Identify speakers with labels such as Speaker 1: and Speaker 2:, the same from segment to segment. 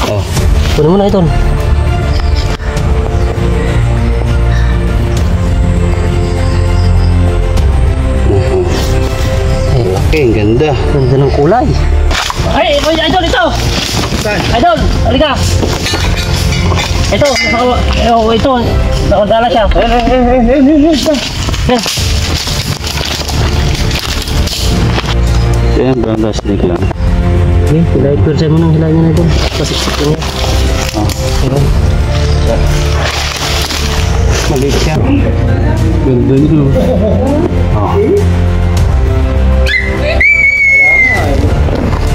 Speaker 1: Oh. Kunin mo na ito.
Speaker 2: Okay, ang ganda.
Speaker 1: Ganda ng kulay. Ay, idol ito. Idol, halika. Ito, ito. Nakadala siya.
Speaker 2: Yan, branda snake lang.
Speaker 1: Okay, hilahin ko rin mo nang hilahin niya na ito. Pasiksik ko niya. Ayan. Maliit siya.
Speaker 2: Ganda nyo.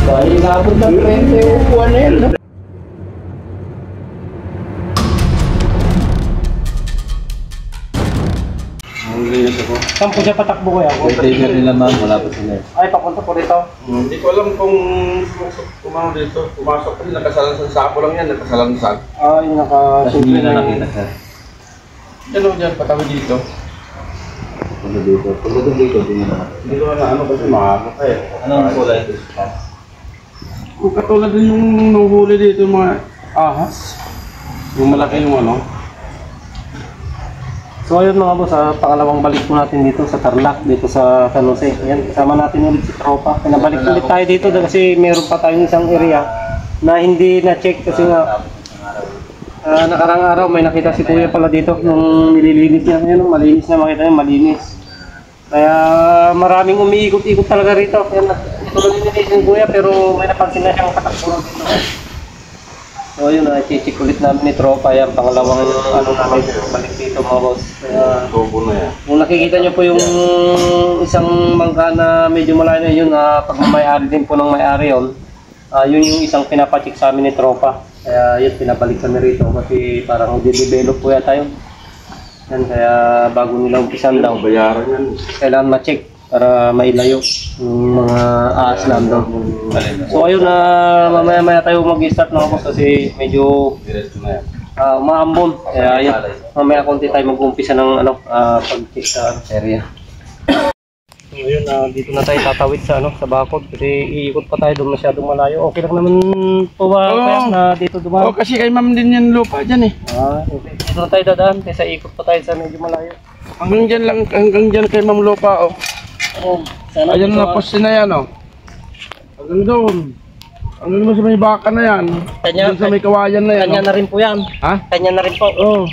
Speaker 1: Dahil nabot ng 20 upuan na yan. Saan po siya patakbo kaya?
Speaker 2: Container nila ma'am, wala pa sila.
Speaker 1: Ay, papunta po dito.
Speaker 3: Hindi ko alam kung pumasok dito. Pumasok kasi nakasalan sa sako lang yan, nakasalan sa sako.
Speaker 1: Ay,
Speaker 2: Kasi hindi na nakita sir.
Speaker 3: Yan o dyan, patawi dito.
Speaker 2: Punta dito. Punta dito, hindi na nakita.
Speaker 3: Hindi ko na ano kasi makakot eh.
Speaker 2: Anong kulay ito?
Speaker 3: Kung katulad din yung nuhuli dito mga ahas. Yung malaki yung ano.
Speaker 1: So ayun mga boss, pangalawang balik po natin dito sa Tarlac, dito sa San Jose. Ayan, kasama natin ulit si Tropa. Pinabalik ulit tayo dito kasi meron pa tayong isang area na hindi na-check kasi nga nakarang araw may nakita si Kuya pala dito nung nililinis niya. Ayan, malinis na, makita niyo, malinis. Kaya maraming umiikot-ikot talaga rito. Ayan, ito lang nilinis ni Kuya pero may napansin na siyang patakbo dito. So yun, i-check ulit namin ni Tropa. Yan, pangalawang ano namin balik dito mga boss. Kaya,
Speaker 3: Tubo na yan.
Speaker 1: kung nakikita nyo po yung isang mangga na medyo malayo na yun, pag may-ari din po ng may-ari yun, yun yung isang pinapacheck sa amin ni Tropa. Kaya yun, pinabalik kami rito kasi parang di-develop po yata yun. Yan, kaya bago nila umpisan daw,
Speaker 3: Bayaran yan.
Speaker 1: kailangan ma-check para mailayo yung mga ahas lang daw. So ayun, mamaya-maya tayo mag-start na boss kasi medyo
Speaker 3: Diretso na yan.
Speaker 1: umaambon. Kaya ayun, mamaya konti tayo mag-umpisa ng pag-check sa area. So ayun, dito na tayo tatawid sa sa bakod kasi iikot pa tayo, doon masyadong malayo. Okay lang naman po ba kaya na dito dumaan?
Speaker 3: Kasi kay ma'am din yan lupa dyan eh.
Speaker 1: Okay. Dito na tayo dadaan kaysa ikot pa tayo sa medyo malayo.
Speaker 3: Hanggang dyan lang, hanggang dyan kay ma'am lupa oh.
Speaker 1: Sana
Speaker 3: Ayan
Speaker 1: dito,
Speaker 3: na poste na yan oh. Hanggang doon. Hanggang doon sa may baka na yan. Doon sa may kawayan na yan.
Speaker 1: Kanya na rin po yan.
Speaker 3: Ha?
Speaker 1: Kanya na rin po.
Speaker 3: Oo.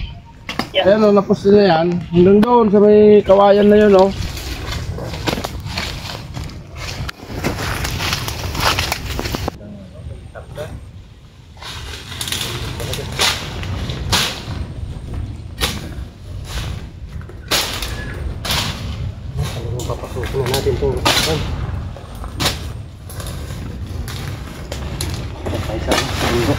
Speaker 1: Yan.
Speaker 3: Ayan o, naposte na yan. Hanggang doon sa may kawayan na yun o.
Speaker 1: Papasukin na natin itong usapan. Patay sa linggo.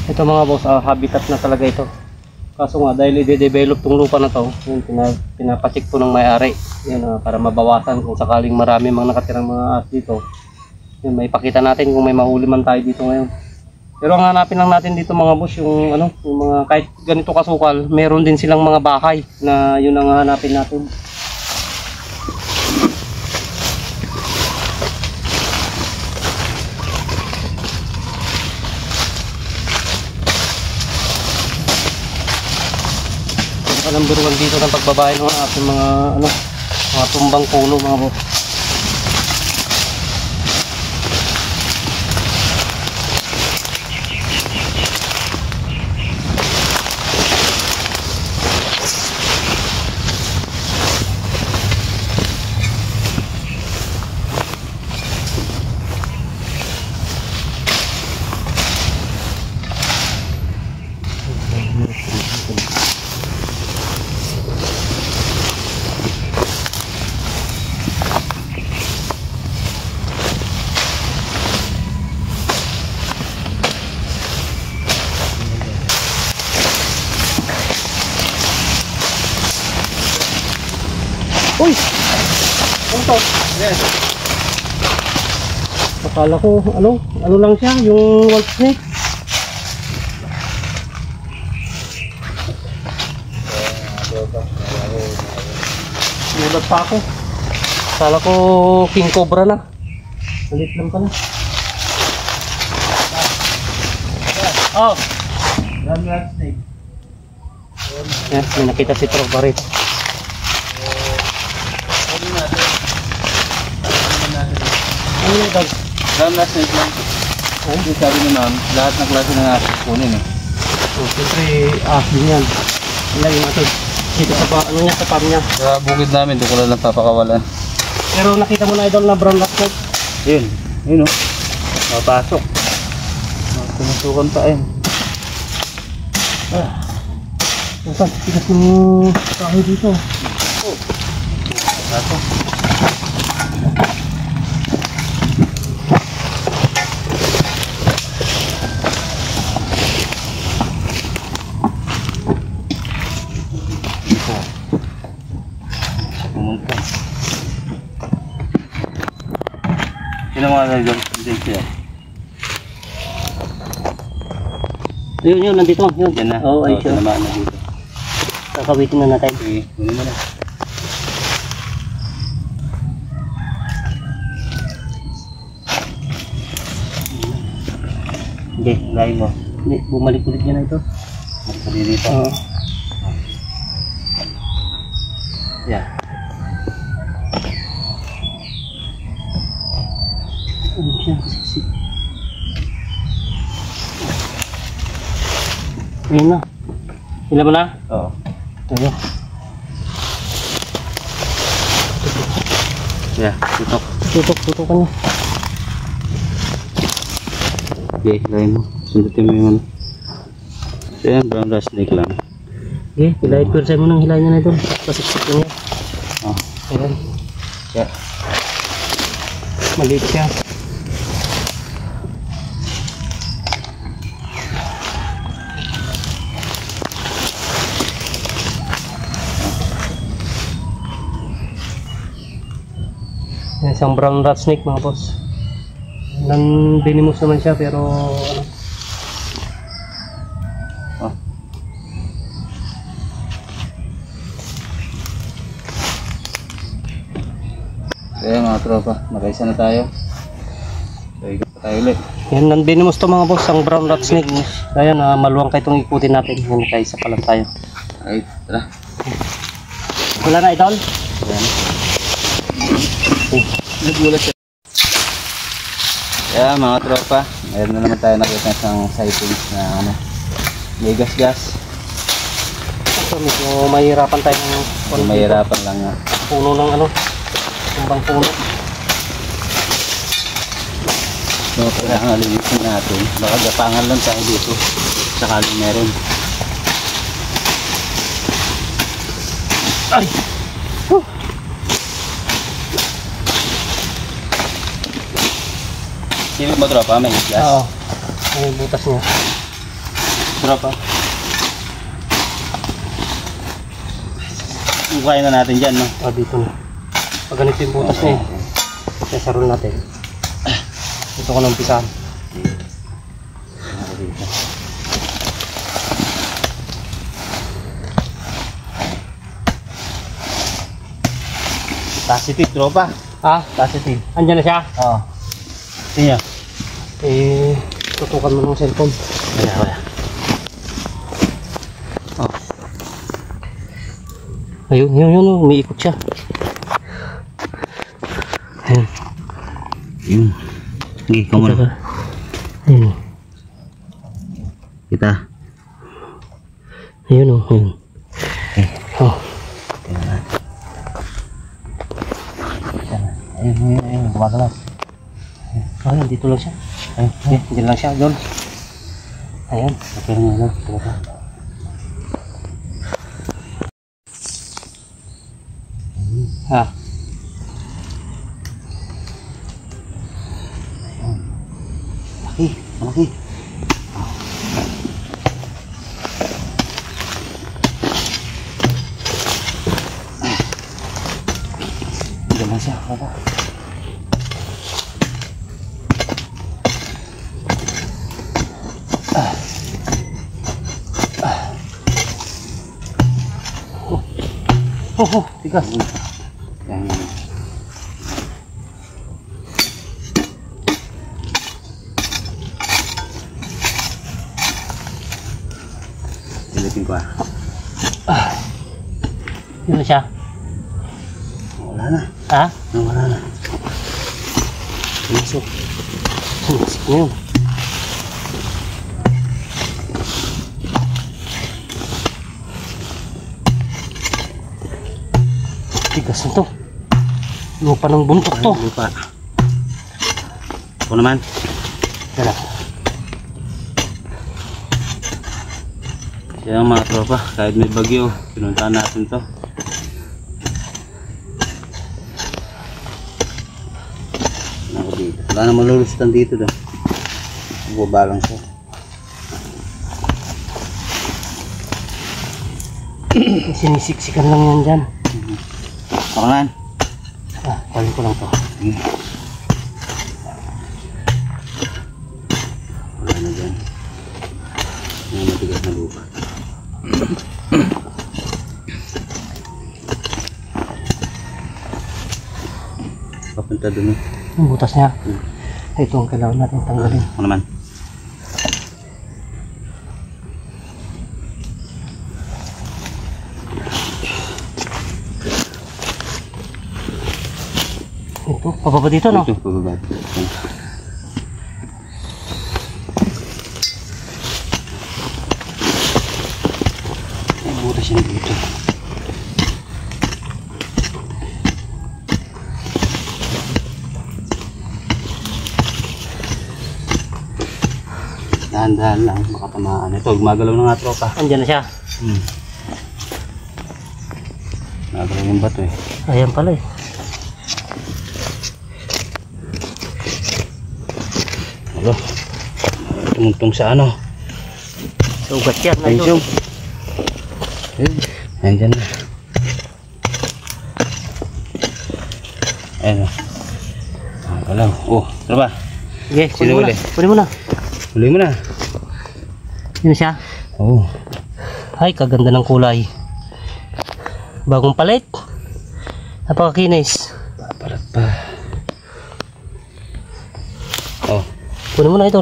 Speaker 1: Ito mga boss, habitat na talaga ito. Kaso nga dahil i-develop tong lupa na to, yun, pinapacheck po ng may-ari. Yun, para mabawasan kung sakaling marami mga nakatirang mga ahas dito. Yun, may pakita natin kung may mahuli man tayo dito ngayon. Pero ang hanapin lang natin dito mga boss, yung yung mga kahit ganito kasukal, meron din silang mga bahay na yun ang hanapin natin. Number 1 dito ng pagbabae ng ating mga mga tumbang puno mga boss. Uy! Ano to?
Speaker 3: Yes.
Speaker 1: Akala ko, ano lang siya, yung white snake. Nulat pa ako. Akala ko king cobra na. Salit lang pala. Oh!
Speaker 3: Ram snake.
Speaker 1: Yan, may nakita si Tropa rin. Ano yun ito?
Speaker 3: Ram snake lang. Yung sabi nyo naman, lahat ng klase ng aso kunin eh.
Speaker 1: Oh, siyempre, asin yan. Wala yung asin. Dito sa ano niya, sa farm niya.
Speaker 3: Sa bukid namin, doon ko lang papakawalan.
Speaker 1: Pero nakita mo na idol na brown rat snake.
Speaker 3: Yun, yun o. Mapasok. Tumusukan pa eh.
Speaker 1: Saan? Tigas ng kahoy dito.
Speaker 3: Pasok. Pumunta. Sino mga nag-jump siya?
Speaker 1: Yun, nandito. Yun.
Speaker 3: Yan na.
Speaker 1: Oo, ay siya.
Speaker 3: Tinamaan na dito.
Speaker 1: Kakawitin na natin.
Speaker 3: Sige, kunin mo na.
Speaker 1: Hindi, lain mo. Hindi, bumalik ulit yan ito.
Speaker 3: Magpuli dito.
Speaker 1: Oo.
Speaker 3: Yan.
Speaker 1: Ano siya? Kasi. Ayun na. Hila mo na?
Speaker 3: Oo.
Speaker 1: Ayun.
Speaker 3: Yeah, tutok.
Speaker 1: Tutok-tutokan niya.
Speaker 3: Okay, lain mo. Sundutin mo yung ano. So yan, brown rat snake lang.
Speaker 1: Okay, hilahin ko mo nang hilahin niya na ito. Pasiksik lang yan.
Speaker 3: Oh.
Speaker 1: Ayan.
Speaker 3: Yeah.
Speaker 1: Maliit siya. Yan, isang brown rat snake mga boss. Non-venomous naman siya pero ano.
Speaker 3: Oh. Kaya mga tropa, nakaisa na tayo. So ikot pa tayo ulit.
Speaker 1: Yan, non-venomous to mga boss, ang brown rat snake. Ayan, maluwang kayo itong ikutin natin. Yan, kaisa pa lang tayo.
Speaker 3: Alright, tara.
Speaker 1: Wala na idol?
Speaker 3: Ayan. Nagulat siya. Kaya mga tropa, mayroon na naman tayo nakita ng sightings na ano, may gas-gas.
Speaker 1: So, medyo mahirapan tayo ng
Speaker 3: Mahirapan lang nga.
Speaker 1: puno ng ano, tumbang puno.
Speaker 3: So kailangan linisin natin. Baka gapangan lang tayo dito. Sakaling meron.
Speaker 1: Ay!
Speaker 3: Sino ba tropa? May gas?
Speaker 1: Oo. May butas niya.
Speaker 3: Tropa. Bukain na natin dyan, no?
Speaker 1: Dito na. Pag ganito yung butas niya, sasarol natin. Ito ko na umpisahan.
Speaker 3: Positive, tropa.
Speaker 1: Positive. Andyan na siya?
Speaker 3: Oo. Tingnan.
Speaker 1: Tutukan mo ng cellphone.
Speaker 3: Wala. Oh.
Speaker 1: Ayun, umiikot siya. Ayun.
Speaker 3: Yun. Sige, ikaw muna.
Speaker 1: Ayun.
Speaker 3: Kita.
Speaker 1: Ayun. Oh.
Speaker 3: Ayun. Gumagalaw.
Speaker 1: Ayun, dito lang siya. Ayun, dyan lang siya, John. Ayun.
Speaker 3: Okay na ano. Tropa. Malaki.
Speaker 2: na siya. Wala.
Speaker 1: Tigas.
Speaker 2: Yan. Silipin ko ah.
Speaker 1: Yun na siya.
Speaker 2: Wala na.
Speaker 1: Ha?
Speaker 2: Wala na.
Speaker 1: Pumasok. Pumasok na yun. Tigas na to. Lupa ng buntok to.
Speaker 2: Lupa. Ako naman.
Speaker 1: Dala.
Speaker 2: Kaya mga tropa, kahit may bagyo, pinuntahan natin to. Ako dito. Wala na malulusutan dito daw. Bubalang siya.
Speaker 1: Sinisiksikan lang yan dyan.
Speaker 2: Pakalan.
Speaker 1: Ah, kunin ko lang to.
Speaker 2: Wala na dyan. Mga matigas na lupa. Papunta dun eh.
Speaker 1: Yung butas niya. Ito ang kailangan natin tanggalin.
Speaker 2: Ako naman.
Speaker 1: Ito, pababa dito, no?
Speaker 2: Ito, pababa. May butas yan dito. Dahan-dahan lang, makatamaan. Ito, gumagalaw na nga tropa.
Speaker 1: Andyan na siya.
Speaker 2: Gumagalaw yung bato eh.
Speaker 1: Ayan pala eh.
Speaker 2: Alo, tumuntong sa ano?
Speaker 1: Sa ugat yan.
Speaker 2: Pensyong. Ayan dyan na. Ayan o. Alam. Oh, tara ba?
Speaker 1: Sige,
Speaker 2: Sino uli?
Speaker 1: kunin mo na.
Speaker 2: Huli mo na.
Speaker 1: Yun na siya.
Speaker 2: Oo.
Speaker 1: Ay, kaganda ng kulay. Bagong palit. Napakakinis.
Speaker 2: Paparat pa. Oh.
Speaker 1: Kunin mo na ito.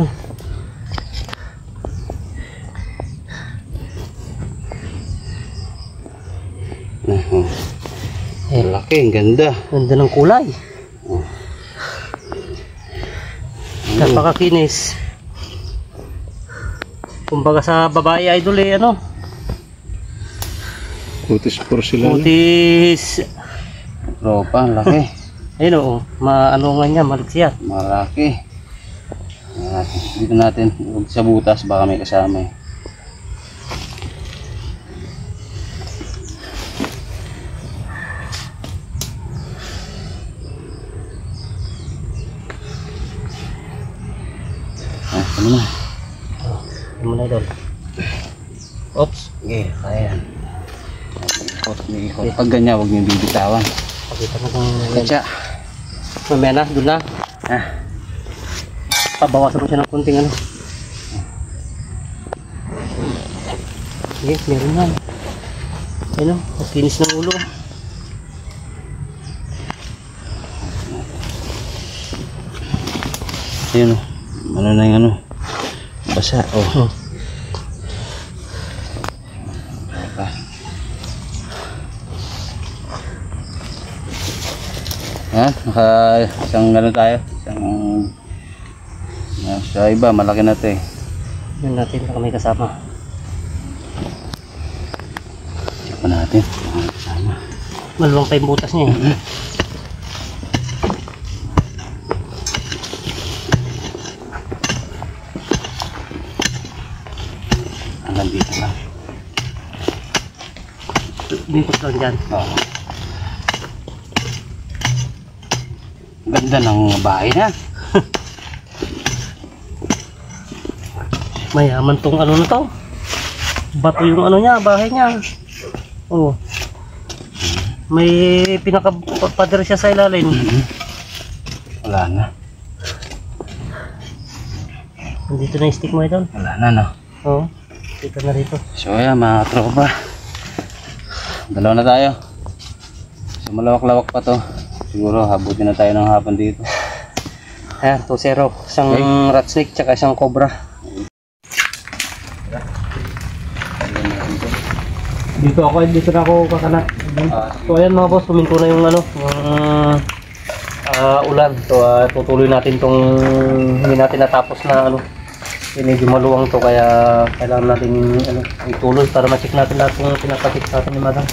Speaker 2: Oh. Laki, ang ganda.
Speaker 1: Ganda ng kulay.
Speaker 2: Oh.
Speaker 1: Napakakinis. Kumbaga sa babae idol eh, ano?
Speaker 3: Kutis porcelain.
Speaker 1: Kutis.
Speaker 2: Tropa, ang laki.
Speaker 1: Ayun o, maano nga niya, maliksiyat.
Speaker 2: Malaki. Dito natin, huwag sa butas, baka may kasama eh. Ano na?
Speaker 1: Ano mo na idol? Oops.
Speaker 2: Okay, kaya yan. Ikot. Pag ganyan, huwag niyong bibitawan.
Speaker 1: Pakita mo kung
Speaker 2: Katsa.
Speaker 1: mamaya na, doon na.
Speaker 2: Ah.
Speaker 1: Pabawasan mo siya ng kunting ano. Sige, meron yan. Ayun o, makinis ng ulo.
Speaker 2: Ayun o. Ano na yung ano? Basa. Oh. Yan, naka isang gano'n tayo. Sa iba, malaki na ito eh.
Speaker 1: Yun natin, baka may kasama.
Speaker 2: Check pa natin. Mga kasama.
Speaker 1: Maluwang pa yung butas niya eh.
Speaker 2: Hanggang dito lang.
Speaker 1: Bingkot lang dyan.
Speaker 2: Oo. Ganda ng bahay na.
Speaker 1: Mayaman tong ano na to. Bato yung ano niya, bahay niya. Oh. May pinakapader siya sa ilalim.
Speaker 2: Wala na.
Speaker 1: Nandito na yung stick mo ito.
Speaker 2: Wala na, no?
Speaker 1: Oo. Dito na rito.
Speaker 2: So ayan mga tropa, dalawa na tayo. So malawak-lawak pa to. Siguro habutin na tayo ng hapon dito.
Speaker 1: Ayan, 2-0. Isang rat snake tsaka isang cobra. Dito na ako kakana. So ayan mga boss, tuminto na yung ano, yung ulan. So tutuloy natin tong hindi natin natapos na ano. Medyo maluwang to kaya kailangan natin ano, ituloy para ma-check natin lahat kung pinapatik sa atin ni Madam.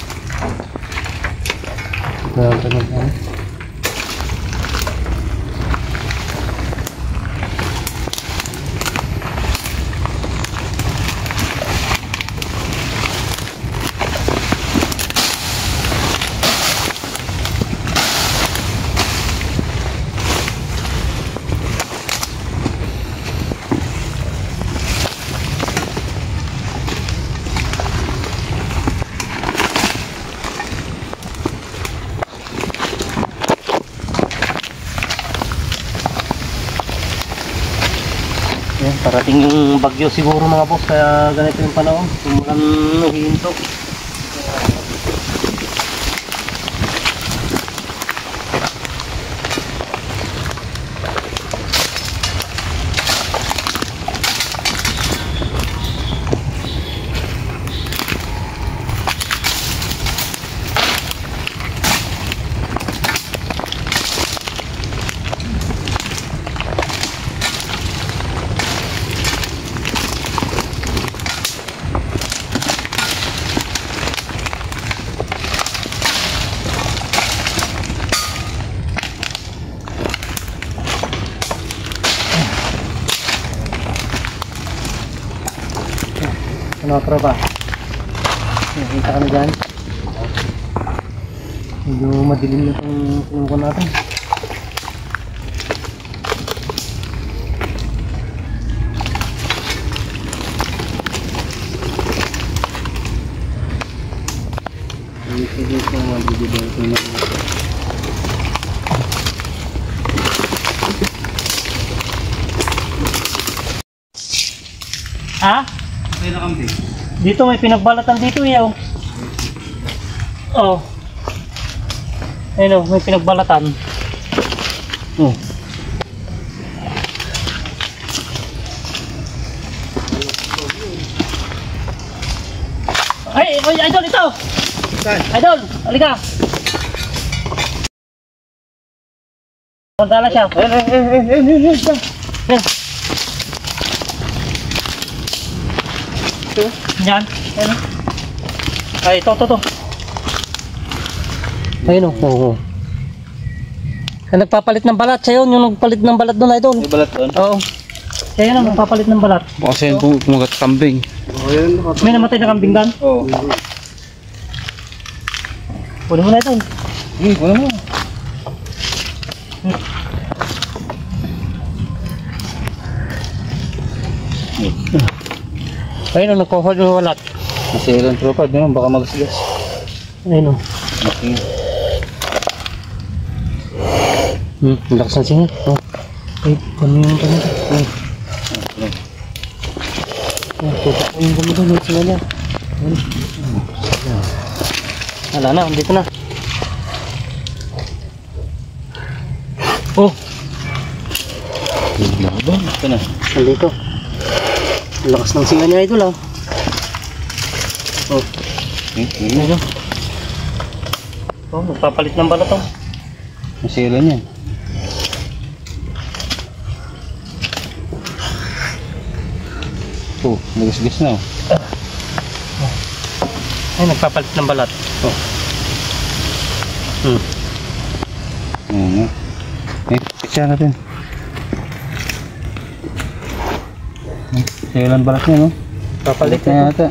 Speaker 1: Yan, parating yung bagyo siguro mga boss, kaya ganito yung panahon. Sumulan hihinto. Ano tropa? Nakita ka na dyan? Medyo madilim na itong pinungkon natin. Ha? Dito may pinagbalatan dito eh. Oh. Ayun oh, may pinagbalatan. Oh. Ay, idol ito. Idol, halika. Pagdala siya. Yan. Yan. Ayun. Ay, ito. Ayun o. Oh. Ay, nagpapalit ng balat. Siya yun, yung nagpalit ng balat doon, idol.
Speaker 2: May balat doon?
Speaker 1: Oo. Siya yun ang nagpapalit ng balat.
Speaker 3: Kasi yung kumagat kambing.
Speaker 1: May namatay na kambing gan?
Speaker 2: Oo.
Speaker 1: Kunin mo na ito.
Speaker 2: Wala mo.
Speaker 1: Ayun o, nagkuhod yung balat.
Speaker 2: Masilang tropa, di naman baka magsigas.
Speaker 1: Ayun o. Lakas ng singa. Oh. Ay, kano yung kano? Tutok ko yung gumito. Yung singa niya. Wala na, andito na. Oh!
Speaker 2: Ito na.
Speaker 1: Andito. Lakas ng singa niya, idol ah. Oh. Ayun. Oh, magpapalit ng balat oh.
Speaker 2: Masilang yan. Oh, nagasgas na oh.
Speaker 1: Ay, nagpapalit ng balat. Oh.
Speaker 2: Ayan. Picture natin. Masilang balat niya no?
Speaker 1: Papalit
Speaker 2: na yata.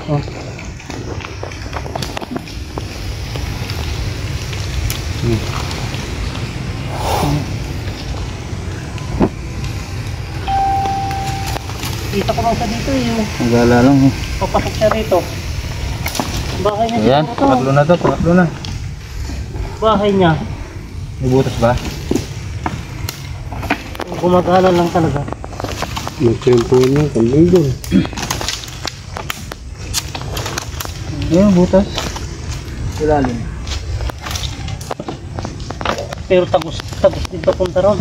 Speaker 1: Oh. Kita ko lang sa dito eh.
Speaker 2: Nagala lang oh.
Speaker 1: Papasok siya rito. Bahay niya
Speaker 2: Ayan,
Speaker 1: siguro to.
Speaker 2: pangatlo na to, pangatlo na.
Speaker 1: Bahay niya.
Speaker 2: May butas ba?
Speaker 1: Gumagana lang talaga.
Speaker 3: Nagtempo niya, kambing doon.
Speaker 2: Ayan, butas. Ilalim.
Speaker 1: Pero tagos din papunta ron.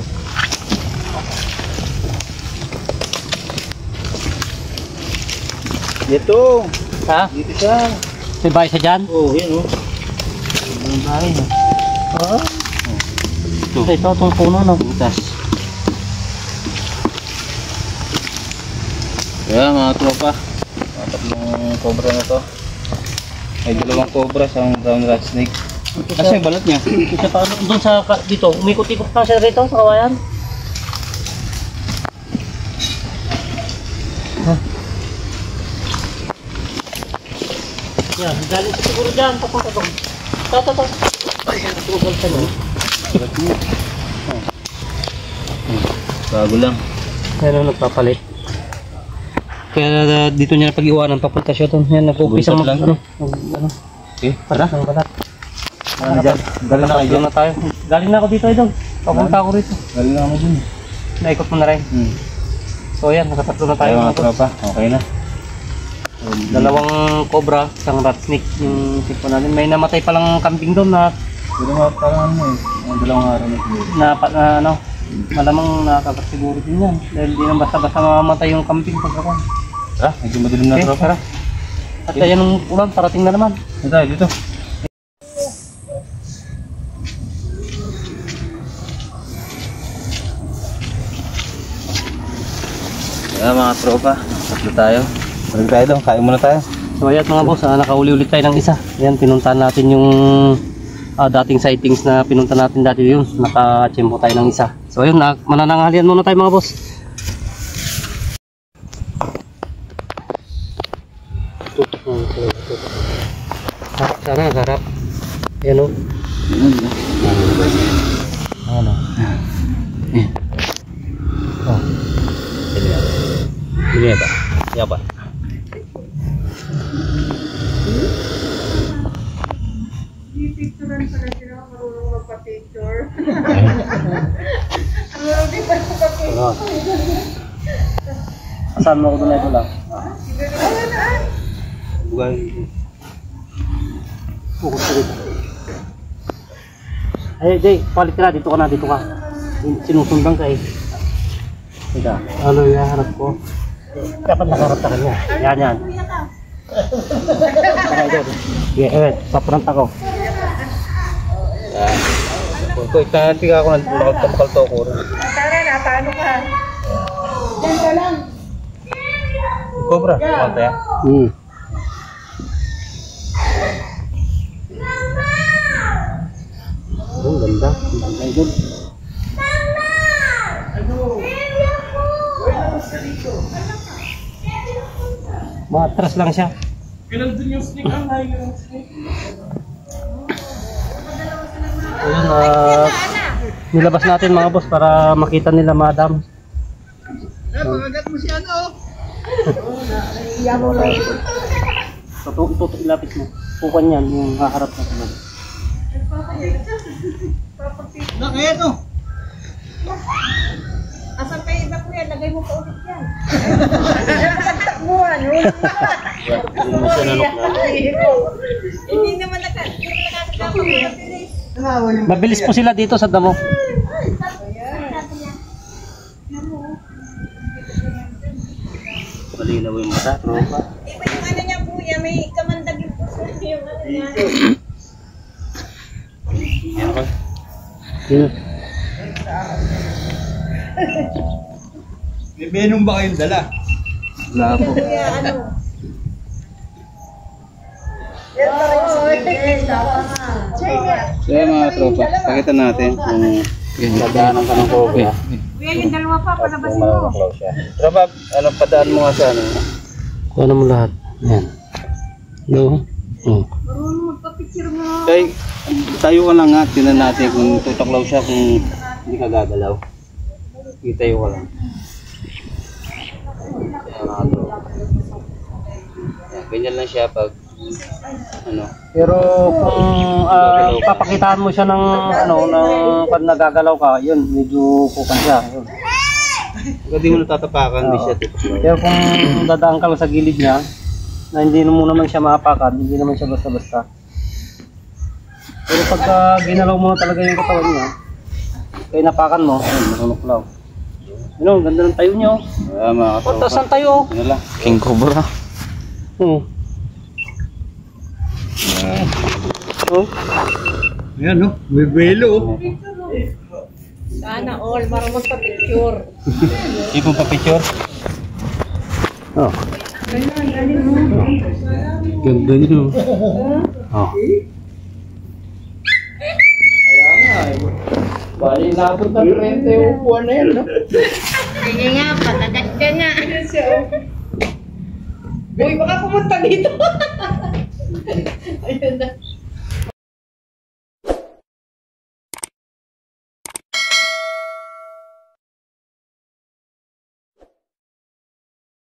Speaker 2: Dito.
Speaker 1: Ha?
Speaker 2: Dito siya.
Speaker 1: May bahay sa dyan?
Speaker 2: Oh, yan oh. Ang bahay na.
Speaker 1: Oo. Ito, itong puno no.
Speaker 2: Butas. Kaya mga tropa, mga tatlong cobra na to. May dalawang cobra sa brown rat snake. Kasi yung balat niya.
Speaker 1: Isa pa doon sa dito, umikot-ikot pa siya rito sa kawayan. Yan, galing siya siguro dyan, papunta doon. Ito. Ayan, tugal siya no.
Speaker 2: Bago lang.
Speaker 1: Pero nagpapalit. Kaya dito niya pag-iwanan, papunta siya doon. Yan, nag-umpisa
Speaker 2: Buntot lang.
Speaker 1: ano,
Speaker 2: Okay, tara.
Speaker 1: ng balat.
Speaker 2: Ano dyan? Galing na kayo
Speaker 1: Doon
Speaker 2: dyan.
Speaker 1: na tayo. Galing na ako dito, idol. Papunta ako rito.
Speaker 2: Galing na ako dyan.
Speaker 1: Naikot mo na rin. So yan, nakatatlo na tayo.
Speaker 2: Tayo mga tropa, okay na.
Speaker 1: Dalawang cobra, isang rat snake yung tipo natin. May namatay palang kambing doon na
Speaker 2: Pero mga parang ano eh, mga dalawang araw na siguro.
Speaker 1: ano, malamang nakakasiguro din yan. Dahil di nang basta-basta mamamatay yung kambing pag ako.
Speaker 2: Tara, medyo madilim na
Speaker 1: Okay,
Speaker 2: tropa.
Speaker 1: tara. At ayan ang ulan, parating na naman.
Speaker 2: Dito tayo, dito. Kaya mga tropa, tatlo tayo. Balik tayo doon, kain muna tayo.
Speaker 1: So ayan mga boss, nakauli ulit tayo ng isa. Ayan, pinuntahan natin yung dating sightings na pinunta natin dati yun. Naka-chempo tayo ng isa. So ayun, manananghalian muna tayo mga boss. Sana harap. Ayan o. Ano?
Speaker 2: Eh,
Speaker 1: Oh. Ini apa? Ini apa?
Speaker 4: Picturean pala sila, marunong magpa-picture.
Speaker 1: Ano? Asan mo ko doon ito lang?
Speaker 2: bukan.
Speaker 1: Focus ka dito. Ay, Jay, palit ka na. Dito ka na, dito ka. Sinusundan ka eh. Teka, ano yung harap ko? Dapat nakaharap ka kanya. Yan. Yeah, paprant ako.
Speaker 2: Ito, itanganti ka ako ng nakapal to ko.
Speaker 4: Tara na, paano ka? Diyan ka lang.
Speaker 2: Cobra, kuwanta ya.
Speaker 1: Oh, ganda. Ganda yun. Matras lang siya.
Speaker 3: Pinandun yung snake, ang layo yung snake.
Speaker 1: Ayun, nilabas natin mga boss para makita nila madam.
Speaker 4: Pangagat mo si ano?
Speaker 1: Tutok ilapit mo. Pukan yan, yung haharap na naman.
Speaker 4: Nakaya to. Asan kayo iba kuya? Lagay mo pa ulit yan. Takbuhan yun. Hindi naman nakakasama.
Speaker 1: Mabilis po sila dito sa damo.
Speaker 2: Malinaw yung mata, tropa.
Speaker 4: Iba yung ano niya kuya, may kamandag yung puso yung ano niya.
Speaker 2: Yan ko.
Speaker 1: Yun.
Speaker 3: May venom ba kayong dala?
Speaker 2: Wala po.
Speaker 4: Kuya ano?
Speaker 2: Kaya mga tropa, pakita natin kung padaanan ka ng cobra.
Speaker 4: Kuya yung dalawa pa, palabasin mo.
Speaker 2: Malaklaw siya. Tropa, ano, padaan mo nga sa ano?
Speaker 1: Kuha mo lahat. Yan. No? Oh.
Speaker 4: Marunong magpa-picture mo.
Speaker 2: Kay, tayo ka lang nga, tinan natin kung tutaklaw siya, kung hindi ka gagalaw. Tayo ka lang. Kaya mga tropa. Yan, ganyan lang siya pag Ano?
Speaker 1: Pero kung papakitaan mo siya ng ano, ng pag nagagalaw ka, yun, medyo kukan siya. Yun.
Speaker 2: Pag di mo natatapakan, hindi siya tutuklaw.
Speaker 1: Pero kung dadaan ka lang sa gilid niya, na hindi mo naman siya maapakan, hindi naman siya basta-basta. Pero pagka ginalaw mo na talaga yung katawan niya, kaya napakan mo, ayun, marunuklaw. Yun, ang ganda ng tayo niyo.
Speaker 2: Mga
Speaker 1: O, taas ang tayo.
Speaker 2: Ano lang? King Cobra.
Speaker 1: Oh.
Speaker 3: Ayan, no? May belo.
Speaker 4: Sana all, para magpa-picture.
Speaker 2: Hindi po pa-picture.
Speaker 1: Oh.
Speaker 3: Ganda nyo.
Speaker 1: Oh.
Speaker 3: Bali, labot na 30 upuan na yan, no?
Speaker 4: Sige nga, patagat ka na. Uy, baka pumunta dito. Ayun na.